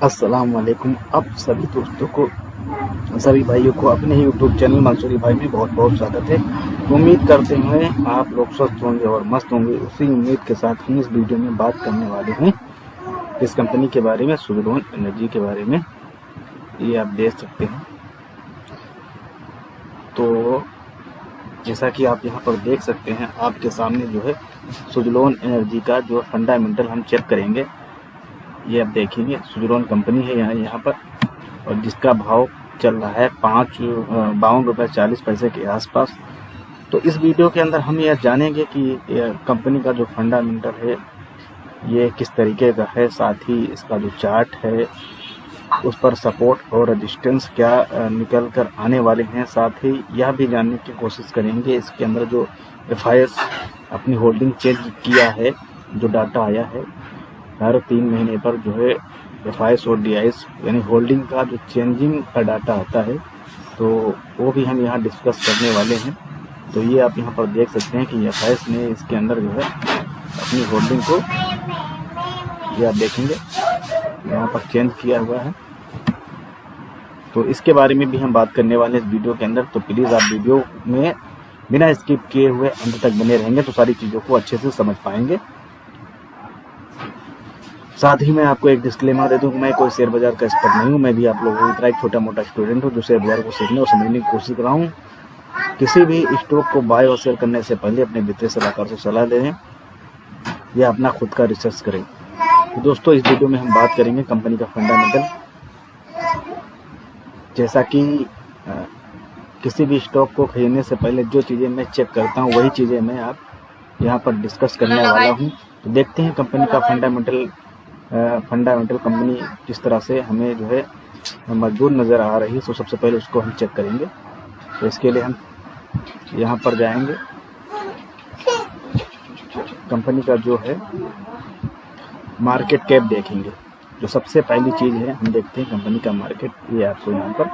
अस्सलाम वालेकुम। आप सभी दोस्तों को, सभी भाइयों को अपने ही यूट्यूब चैनल मंसूरी भाई में बहुत बहुत स्वागत है। उम्मीद करते हैं आप लोग स्वस्थ होंगे और मस्त होंगे। उसी उम्मीद के साथ हम इस वीडियो में बात करने वाले हैं इस कंपनी के बारे में, सुजलोन एनर्जी के बारे में। ये आप देख सकते हैं। तो जैसा कि आप यहाँ पर देख सकते हैं, आपके सामने जो है सुजलोन एनर्जी का जो फंडामेंटल हम चेक करेंगे। ये आप देखेंगे, सुजलोन कंपनी है यहाँ पर, और जिसका भाव चल रहा है 52 रुपये 40 पैसे के आसपास। तो इस वीडियो के अंदर हम यह जानेंगे कि कंपनी का जो फंडामेंटल है ये किस तरीके का है, साथ ही इसका जो चार्ट है उस पर सपोर्ट और रेजिस्टेंस क्या निकल कर आने वाले हैं। साथ ही यह भी जानने की कोशिश करेंगे इसके अंदर जो FIS अपनी होल्डिंग चेंज किया है, जो डाटा आया है हर 3 महीने पर जो है FIS और DIS यानी होल्डिंग का जो चेंजिंग का डाटा आता है, तो वो भी हम यहाँ डिस्कस करने वाले हैं। तो ये आप यहाँ पर देख सकते हैं कि FIS ने इसके अंदर जो है अपनी होल्डिंग को, ये आप देखेंगे यहाँ पर चेंज किया हुआ है। तो इसके बारे में भी हम बात करने वाले हैं इस वीडियो के अंदर। तो प्लीज़ आप वीडियो में बिना स्किप किए हुए अंत तक बने रहेंगे तो सारी चीज़ों को अच्छे से समझ पाएंगे। साथ ही मैं आपको एक डिस्क्लेमर दे दूं कि मैं कोई शेयर बाजार का एक्सपर्ट नहीं हूं। मैं भी आप लोगों की तरह एक छोटा मोटा स्टूडेंट हूं जो शेयर बाजार को सीखने और समझने की कोशिश कर रहा हूं। किसी भी स्टॉक को बाय और सेल करने से पहले अपने वित्तीय सलाहकार से सलाह लें या अपना खुद का रिसर्च करें। तो दोस्तों, इस वीडियो में हम बात करेंगे कंपनी का फंडामेंटल। जैसा कि किसी भी स्टॉक को खरीदने से पहले जो चीज़ें मैं चेक करता हूँ वही चीज़ें मैं आप यहाँ पर डिस्कस करने वाला हूँ। तो देखते हैं कंपनी का फंडामेंटल कंपनी किस तरह से हमें जो है मजबूत नज़र आ रही है। तो सबसे पहले उसको हम चेक करेंगे। तो इसके लिए हम यहाँ पर जाएंगे, कंपनी का जो है मार्केट कैप देखेंगे। जो सबसे पहली चीज़ है हम देखते हैं कंपनी का मार्केट, ये आपको यहाँ पर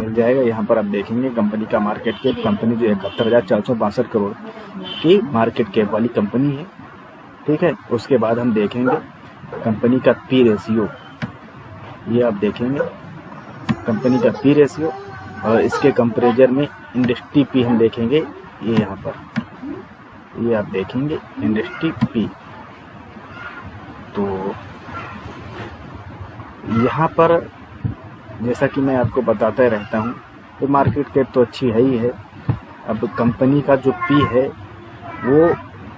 मिल जाएगा। यहाँ पर आप देखेंगे कंपनी का मार्केट कैप। कंपनी जो 71,462 करोड़ की मार्केट कैप वाली कंपनी है, ठीक है। उसके बाद हम देखेंगे कंपनी का P रेशियो, ये आप देखेंगे कंपनी का P रेशियो, और इसके कंपेरिजन में इंडस्ट्री P हम देखेंगे। ये यहाँ पर ये आप देखेंगे इंडस्ट्री P। तो यहाँ पर जैसा कि मैं आपको बताता रहता हूँ, तो मार्केट कैप तो अच्छी है ही है। अब कंपनी का जो P है वो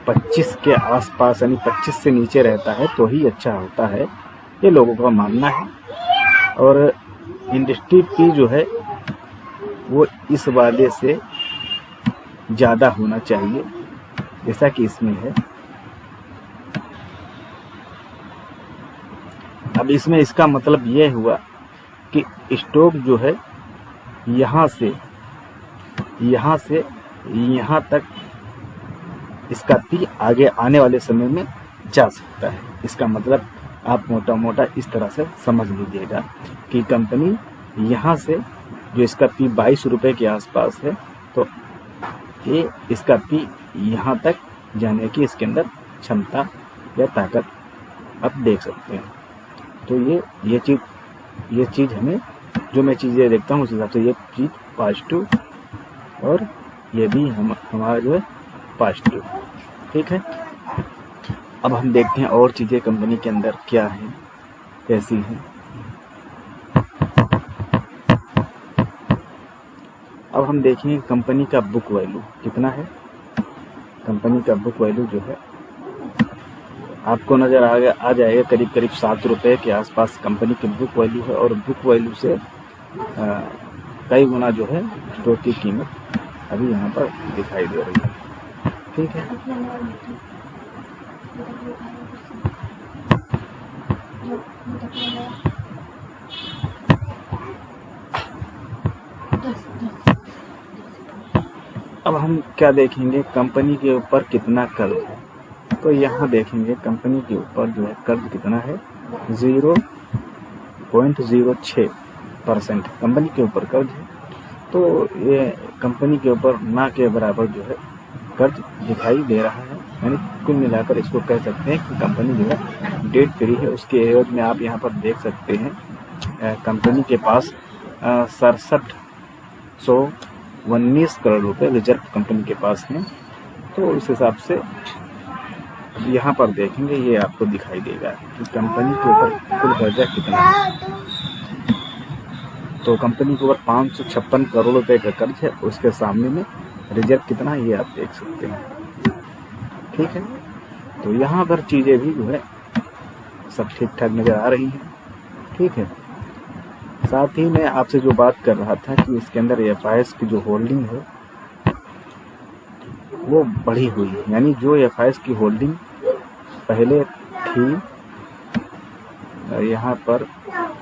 25 के आसपास, यानी 25 से नीचे रहता है तो ही अच्छा होता है, ये लोगों का मानना है। और इंडस्ट्री P जो है वो इस वाले से ज़्यादा होना चाहिए, जैसा कि इसमें है। अब इसमें इसका मतलब ये हुआ कि स्टॉक जो है यहाँ से यहाँ तक इसका P आगे आने वाले समय में जा सकता है। इसका मतलब आप मोटा मोटा इस तरह से समझ लीजिएगा कि कंपनी यहाँ से जो इसका P 22 रुपये के आसपास है, तो ये इसका P यहाँ तक जाने की इसके अंदर क्षमता या ताकत आप देख सकते हैं। तो ये चीज़ हमें, जो मैं चीज़ें देखता हूँ उस हिसाब से ये चीज़ पॉजिटिव, और ये भी हमारा जो है पॉजिटिव, ठीक है। अब हम देखते हैं और चीज़ें कंपनी के अंदर क्या है, कैसी हैं। अब हम देखेंगे कंपनी का बुक वैल्यू कितना है। कंपनी का बुक वैल्यू जो है आपको नज़र आ जाएगा करीब 7 रुपये के आसपास कंपनी की बुक वैल्यू है। और बुक वैल्यू से कई गुना जो है स्टॉक की कीमत अभी यहाँ पर दिखाई दे रही है, ठीक है। अब हम क्या देखेंगे, कंपनी के ऊपर कितना कर्ज है। तो यहाँ देखेंगे कंपनी के ऊपर जो है कर्ज कितना है, 0.06% कंपनी के ऊपर कर्ज है। तो ये कंपनी के ऊपर ना के बराबर जो है कर्ज दिखाई दे रहा है। यानी कुल मिलाकर इसको कह सकते हैं कि कंपनी जो है डेट फ्री है। उसके एवज में आप यहाँ पर देख सकते हैं कंपनी के पास 6719 करोड़ रुपए रिजर्व कंपनी के पास हैं। तो इस हिसाब से यहाँ पर देखेंगे ये आपको दिखाई देगा कि कंपनी के ऊपर कुल कर्जा कितना है। तो कंपनी के ऊपर 556 करोड़ रुपए का कर्ज है, उसके सामने में रिजर्व कितना है ये आप देख सकते हैं। ठीक है, तो यहाँ पर चीज़ें भी जो है सब ठीक ठाक नज़र आ रही हैं। ठीक है, साथ ही मैं आपसे जो बात कर रहा था कि इसके अंदर एफआईएस की जो होल्डिंग है वो बढ़ी हुई है, यानी जो एफआईएस की होल्डिंग पहले थी यहाँ पर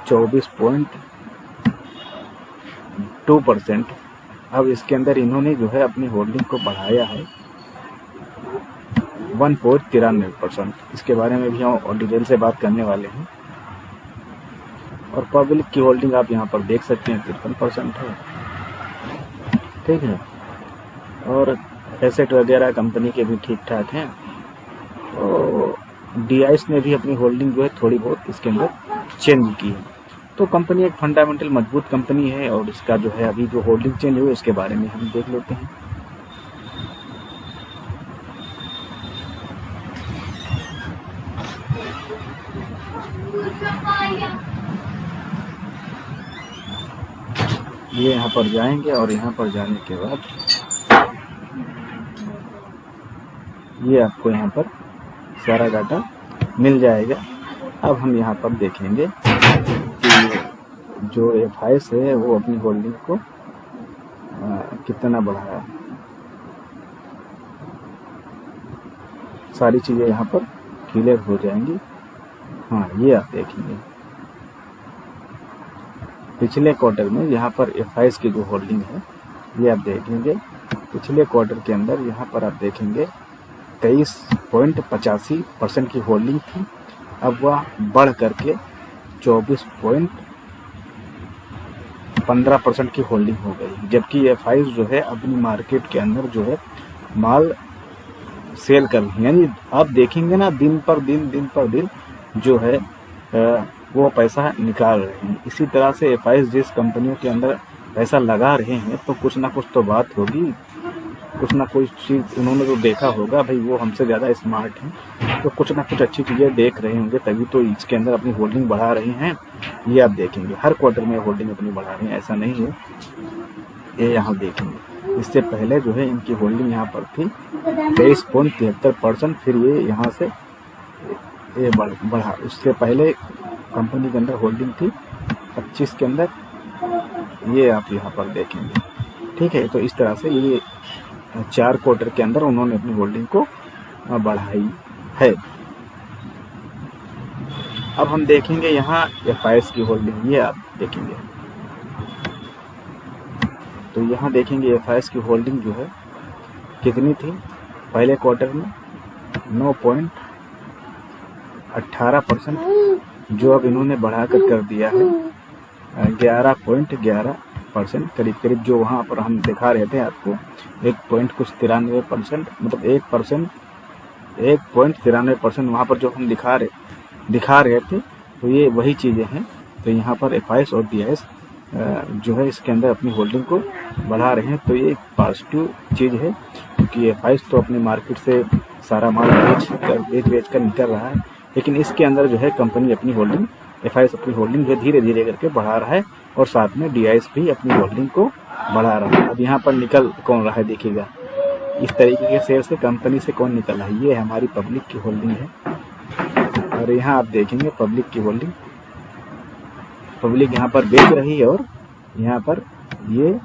24.2%, अब इसके अंदर इन्होंने जो है अपनी होल्डिंग को बढ़ाया है 1.93%। इसके बारे में भी हम और डिटेल से बात करने वाले हैं। और पब्लिक की होल्डिंग आप यहाँ पर देख सकते हैं 53% है। ठीक है, और एसेट वगैरह कंपनी के भी ठीक ठाक हैं। तो डीआईएस ने भी अपनी होल्डिंग जो है थोड़ी बहुत इसके अंदर चेंज की है। तो कंपनी एक फंडामेंटल मजबूत कंपनी है, और इसका जो है अभी जो होल्डिंग चेंज हुई इसके बारे में हम देख लेते हैं। ये यहाँ पर जाएंगे और यहाँ पर जाने के बाद ये आपको यहाँ पर सारा डाटा मिल जाएगा। अब हम यहाँ पर देखेंगे कि जो एफआईएस है वो अपनी होल्डिंग को कितना बढ़ाया। सारी चीज़ें यहाँ पर क्लियर हो जाएंगी। हाँ, ये आप देखेंगे पिछले क्वार्टर में यहाँ पर एफआईएस की जो होल्डिंग है ये आप देखेंगे। पिछले क्वार्टर के अंदर यहाँ पर आप देखेंगे 23.85% की होल्डिंग थी, अब वह बढ़ करके 24.15% की होल्डिंग हो गई। जबकि एफआईएस जो है अपनी मार्केट के अंदर जो है माल सेल कर रही है, यानी आप देखेंगे ना दिन पर दिन जो है वो पैसा निकाल रहे हैं। इसी तरह से एफआईएस जिस कंपनियों के अंदर पैसा लगा रहे हैं तो कुछ ना कुछ तो बात होगी, कुछ ना कोई चीज़ उन्होंने तो देखा होगा। भाई वो हमसे ज़्यादा स्मार्ट हैं, तो कुछ ना कुछ अच्छी चीज़ें देख रहे होंगे, तभी तो इसके अंदर अपनी होल्डिंग बढ़ा रही हैं। ये आप देखेंगे हर क्वार्टर में होल्डिंग अपनी बढ़ा रही हैं, ऐसा नहीं है। ये यहाँ देखेंगे इससे पहले जो है इनकी होल्डिंग यहाँ पर थी 23.73%, फिर ये यहाँ से ये बढ़ा। उसके पहले कंपनी के अंदर होल्डिंग थी 25 के अंदर, ये आप यहाँ पर देखेंगे। ठीक है, तो इस तरह से ये 4 क्वार्टर के अंदर उन्होंने अपनी होल्डिंग को बढ़ाई है। अब हम देखेंगे यहाँ एफआईएस की होल्डिंग, ये आप देखेंगे। तो यहाँ देखेंगे एफआईएस की होल्डिंग जो है कितनी थी पहले क्वार्टर में 9.18%, जो अब इन्होंने बढ़ाकर कर दिया है 11.11% करीब, जो वहाँ पर हम दिखा रहे थे आपको 1.93%, मतलब 1.93% वहाँ पर जो हम दिखा रहे थे। तो ये वही चीज़ें हैं। तो यहाँ पर एफआईएस और डीआईएस जो है इसके अंदर अपनी होल्डिंग को बढ़ा रहे हैं। तो ये एक पॉजिटिव चीज़ है, क्योंकि एफआईएस तो अपनी मार्केट से सारा माल बेच कर निकल रहा है, लेकिन इसके अंदर जो है कंपनी अपनी होल्डिंग एफआईएस अपनी होल्डिंग जो धीरे धीरे करके बढ़ा रहा है, और साथ में डीआईएस भी अपनी होल्डिंग को बढ़ा रहा है। अब यहाँ पर निकल कौन रहा है देखिएगा, इस तरीके के शेयर से कंपनी से कौन निकल रहा है। ये हमारी पब्लिक की होल्डिंग है, और यहाँ आप देखेंगे पब्लिक की होल्डिंग, पब्लिक यहाँ पर बेच रही है, और यहाँ पर ये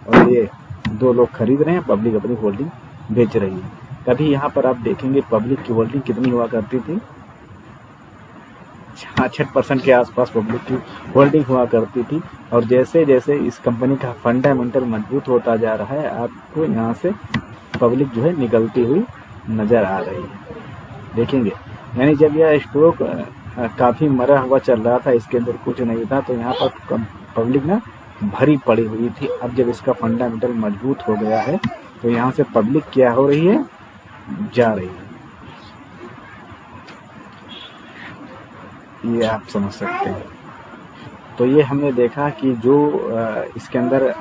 और ये दो लोग खरीद रहे हैं, पब्लिक अपनी होल्डिंग बेच रही है। कभी यहाँ पर आप देखेंगे पब्लिक की होल्डिंग कितनी हुआ करती थी, 66% के आसपास पब्लिक की होल्डिंग हुआ करती थी। और जैसे जैसे इस कंपनी का फंडामेंटल मजबूत होता जा रहा है, आपको यहाँ से पब्लिक जो है निकलती हुई नज़र आ रही है। देखेंगे, यानी जब यह स्टॉक काफ़ी मरा हुआ चल रहा था, इसके अंदर कुछ नहीं था, तो यहाँ पर पब्लिक ना भरी पड़ी हुई थी। अब जब इसका फंडामेंटल मजबूत हो गया है, तो यहाँ से पब्लिक क्या हो रही है, जा रही है। ये आप समझ सकते हैं। तो ये हमने देखा कि जो इसके अंदर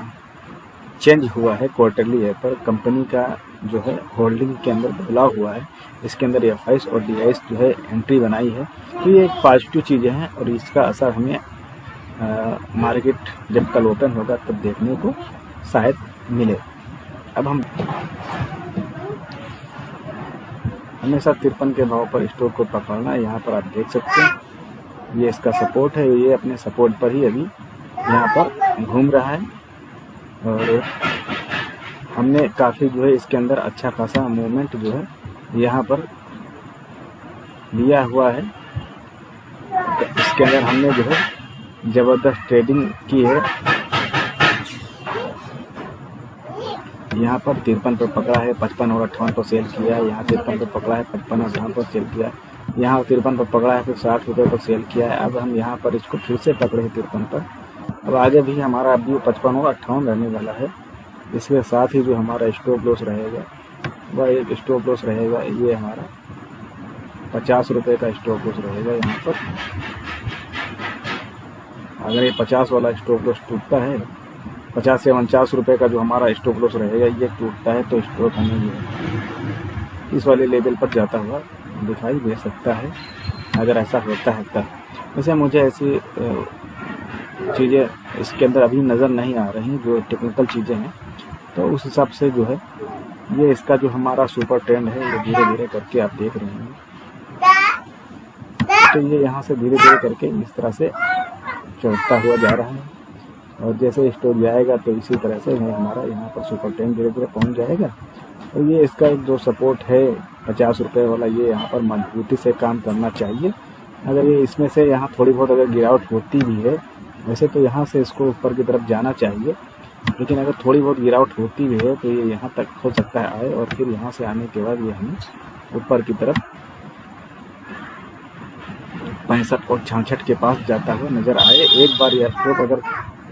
चेंज हुआ है क्वार्टरली है पर कंपनी का जो है होल्डिंग के अंदर बदलाव हुआ है, इसके अंदर FIs और DIs जो है एंट्री बनाई है, तो ये एक पॉजिटिव चीज़ें हैं और इसका असर हमें मार्केट जब कल ओपन होगा तब देखने को शायद मिले। अब हम हमेशा 53 के भाव पर स्टॉक को पकड़ना है। यहाँ पर आप देख सकते हैं ये इसका सपोर्ट है, ये अपने सपोर्ट पर ही अभी यहाँ पर घूम रहा है और हमने काफ़ी जो है इसके अंदर अच्छा खासा मूवमेंट जो है यहाँ पर लिया हुआ है। इसके अंदर हमने जो है ज़बरदस्त ट्रेडिंग की है। यहाँ पर 53 पर पकड़ा है, 55 और 58 पर सेल किया है। यहाँ 53 पर पकड़ा है, 55 और 58 पर सेल किया है। यहाँ 53 पर पकड़ा है, फिर 60 रुपये पर सेल किया है। अब हम यहाँ पर इसको फिर से पकड़े हैं 53 पर। अब आगे भी हमारा अभी 55 और 58 रहने वाला है। इसके साथ ही जो हमारा स्टॉप लॉस रहेगा वह एक स्टॉप लॉस रहेगा, ये हमारा 50 रुपये का स्टॉप लॉस रहेगा। यहाँ पर अगर ये 50 वाला स्टॉप लॉस टूटता है, 50 से 49 रुपये का जो हमारा स्टॉप लॉस रहेगा ये टूटता है, तो स्टॉक हमें ये इस वाले लेवल पर जाता हुआ दिखाई दे सकता है अगर ऐसा होता है तब। वैसे मुझे ऐसी चीज़ें इसके अंदर अभी नज़र नहीं आ रही जो टेक्निकल चीज़ें हैं, तो उस हिसाब से जो है ये इसका जो हमारा सुपर ट्रेंड है ये धीरे धीरे करके आप देख रहे हैं, तो ये यहाँ से धीरे धीरे करके इस तरह से चढ़ता हुआ जा रहा है और जैसे स्टॉक जाएगा तो इसी तरह से हमारा यहाँ पर सुपर ट्रेंड धीरे धीरे पहुँच जाएगा। और ये इसका एक जो सपोर्ट है 50 रुपये वाला, ये यहाँ पर मजबूती से काम करना चाहिए। अगर ये इसमें से यहाँ थोड़ी बहुत अगर गिरावट होती भी है, वैसे तो यहाँ से इसको ऊपर की तरफ जाना चाहिए, लेकिन अगर थोड़ी बहुत गिरावट होती भी है तो ये यहाँ तक हो सकता है आए और फिर यहाँ से आने के बाद ये हमें ऊपर की तरफ 65 और 66 के पास जाता हुआ नज़र आए। एक बार यह स्टॉक अगर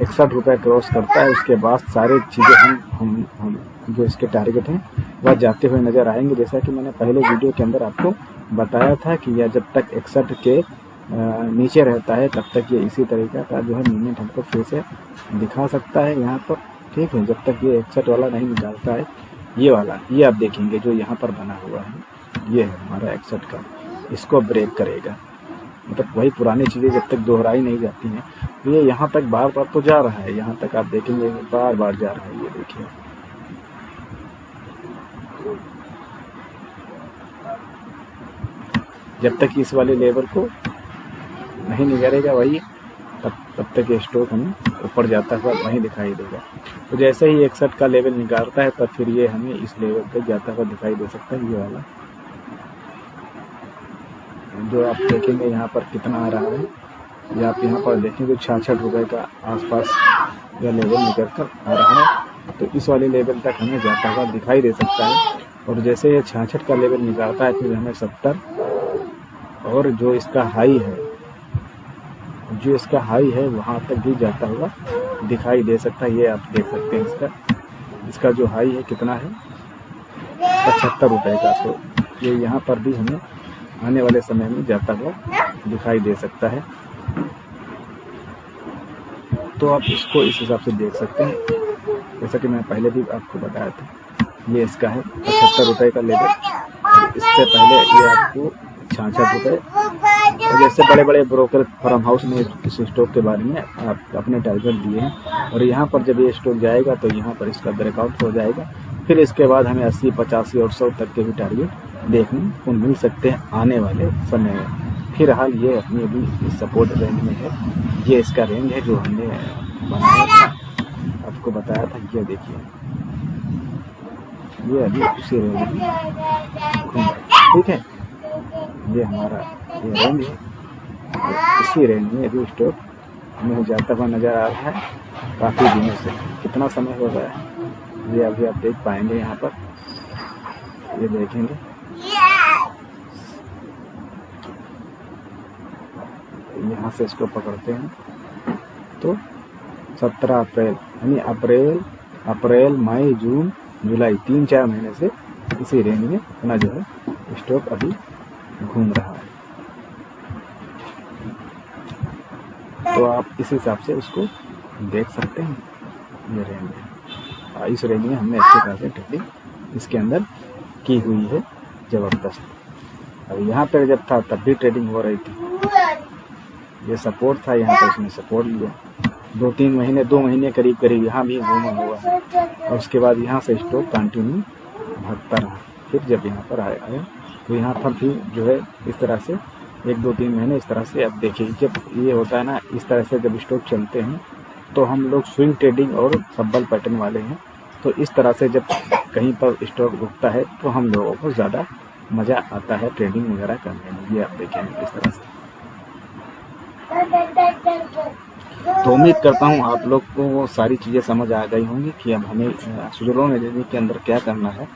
61 रुपये क्रॉस करता है उसके बाद सारी चीज़ें हम जो इसके टारगेट हैं वह जाते हुए नज़र आएंगे। जैसा कि मैंने पहले वीडियो के अंदर आपको बताया था कि यह जब तक 61 के नीचे रहता है तब तक ये इसी तरीका का जो है मूवमेंट हमको फिर से दिखा सकता है यहाँ पर, ठीक है। जब तक ये 61 वाला नहीं निकालता है, ये वाला ये आप देखेंगे जो यहाँ पर बना हुआ है, ये है हमारा 61 का, इसको ब्रेक करेगा। मतलब वही पुरानी चीज़ें जब तक दोहराई नहीं जाती हैं, तो ये यहाँ तक बार बार तो जा रहा है, यहाँ तक आप देखेंगे बार बार जा रहा है। ये देखिए जब तक इस वाले लेवल को नहीं निकालेगा वही तब तक ये स्टॉक हमें ऊपर जाता हुआ वहीं दिखाई देगा। तो जैसे ही 61 का लेवल निकालता है तब फिर ये हमें इस लेवल पे जाता हुआ दिखाई दे सकता है। ये वाला जो आप देखेंगे यहाँ पर कितना आ रहा है, ये आप यहाँ पर देखेंगे 66 रुपये का आसपास यह लेवल निकल कर आ रहा है, तो इस वाले लेवल तक हमें जाता हुआ दिखाई दे सकता है। और जैसे ये 66 का लेवल निकालता है फिर हमें 70 और जो इसका हाई है वहाँ तक भी जाता हुआ दिखाई दे सकता है। ये आप देख सकते हैं इसका जो हाई है कितना है, 75 रुपये का, तो ये यहाँ पर भी हमें आने वाले समय में जाता हुआ दिखाई दे सकता है। तो आप इसको इस हिसाब से देख सकते हैं, जैसा कि मैं पहले भी आपको बताया था। ये इसका है 75 रुपये का लेवल, और इससे पहले ये आपको 66 रुपये। और जैसे बड़े बड़े ब्रोकर फार्म हाउस ने इस स्टॉक के बारे में आप अपने टारगेट दिए हैं, और यहाँ पर जब ये स्टॉक जाएगा तो यहाँ पर इसका ब्रेकआउट हो जाएगा। फिर इसके बाद हमें 80, 85 और 100 तक के भी टारगेट देखने को मिल सकते हैं आने वाले समय में। फिलहाल ये अपनी अभी सपोर्ट रेंज में है, ये इसका रेंज है जो हमने बनाया था, आपको बताया था। ये देखिए ये अभी उसी रेंज में घूम रहा है, ठीक है। ये हमारा ये रेंज है, इसी रेंज में अभी स्टॉक हमें जाता हुआ नज़र आ रहा है काफ़ी दिनों से। कितना समय हो गया है ये अभी आप देख पाएंगे, यहाँ पर ये देखेंगे यहाँ से इसको पकड़ते हैं तो 17 अप्रैल यानी अप्रैल, मई, जून, जुलाई 3-4 महीने से इसी रेंज में अपना जो है स्टॉक अभी घूम रहा है। तो आप इस हिसाब से उसको देख सकते हैं। ये रेंज है, इस रेंज में हमने अच्छी खासी ट्रेडिंग इसके अंदर की हुई है, ज़बरदस्त। अब यहाँ पर जब था तब भी ट्रेडिंग हो रही थी, ये सपोर्ट था, यहाँ पर इसने सपोर्ट लिया 2 महीने करीब यहाँ भी घूमा हुआ है, और उसके बाद यहाँ से स्टॉक कंटिन्यू भागता रहा। फिर जब यहाँ पर आया तो यहाँ पर फिर जो है इस तरह से 1-2-3 महीने इस तरह से। अब देखिए जब ये होता है ना, इस तरह से जब स्टॉक चलते हैं तो हम लोग स्विंग ट्रेडिंग और सब्बल पैटर्न वाले हैं, तो इस तरह से जब कहीं पर स्टॉक रुकता है तो हम लोगों को ज़्यादा मज़ा आता है ट्रेडिंग वगैरह करने में। ये आप देखेंगे इस तरह से। तो उम्मीद करता हूँ आप लोग को वो सारी चीज़ें समझ आ गई होंगी कि अब हमें स्विट्ज़रलैंड एनर्जी के अंदर क्या करना है।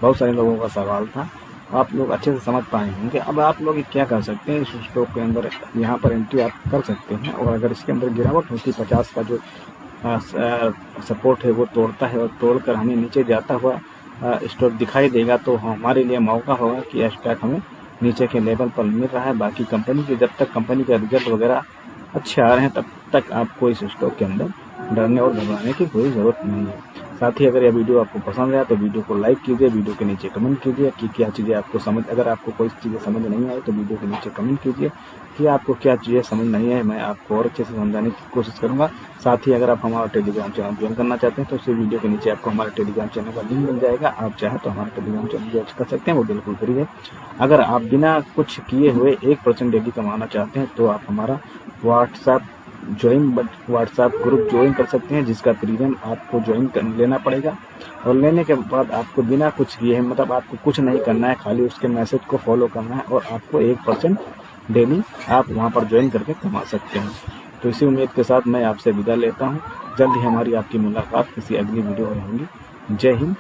बहुत सारे लोगों का सवाल था, आप लोग अच्छे से समझ पाए होंगे। अब आप लोग क्या कर सकते हैं, इस स्टॉक के अंदर यहाँ पर एंट्री आप कर सकते हैं, और अगर इसके अंदर गिरावट होती 50 का जो सपोर्ट है वो तोड़ता है और तोड़कर हमें नीचे जाता हुआ स्टॉक दिखाई देगा, तो हमारे लिए मौका होगा कि स्टॉक हमें नीचे के लेवल पर मिल रहा है। बाकी कंपनी के जब तक कंपनी का रिजल्ट वगैरह अच्छे आ रहे हैं तब तक आपको इस स्टॉक के अंदर डरने और घबराने की कोई ज़रूरत नहीं है। साथ ही अगर यह वीडियो आपको पसंद आया तो वीडियो को लाइक कीजिए, वीडियो के नीचे कमेंट कीजिए कि क्या चीज़ें आपको समझ, अगर आपको कोई चीज़ें समझ नहीं आई तो वीडियो के नीचे कमेंट कीजिए कि आपको क्या चीज़ें समझ नहीं आई, मैं आपको और अच्छे से समझाने की कोशिश करूँगा। साथ ही अगर आप हमारा टेलीग्राम चैनल ज्वाइन करना चाहते हैं तो उस वीडियो के नीचे आपको हमारे टेलीग्राम चैनल का लिंक मिल जाएगा, आप चाहें तो हमारा टेलीग्राम चैनल ज्वाइन कर सकते हैं, वो बिल्कुल फ्री है। अगर आप बिना कुछ किए हुए 1% डेली कमाना चाहते हैं तो आप हमारा व्हाट्सएप ग्रुप ज्वाइन कर सकते हैं, जिसका प्रीमियम आपको ज्वाइन कर लेना पड़ेगा, और लेने के बाद आपको बिना कुछ किए, मतलब आपको कुछ नहीं करना है, खाली उसके मैसेज को फॉलो करना है और आपको 1% डेली आप वहां पर ज्वाइन करके कमा सकते हैं। तो इसी उम्मीद के साथ मैं आपसे विदा लेता हूं। जल्द ही हमारी आपकी मुलाकात किसी अगली वीडियो में होगी। जय हिंद,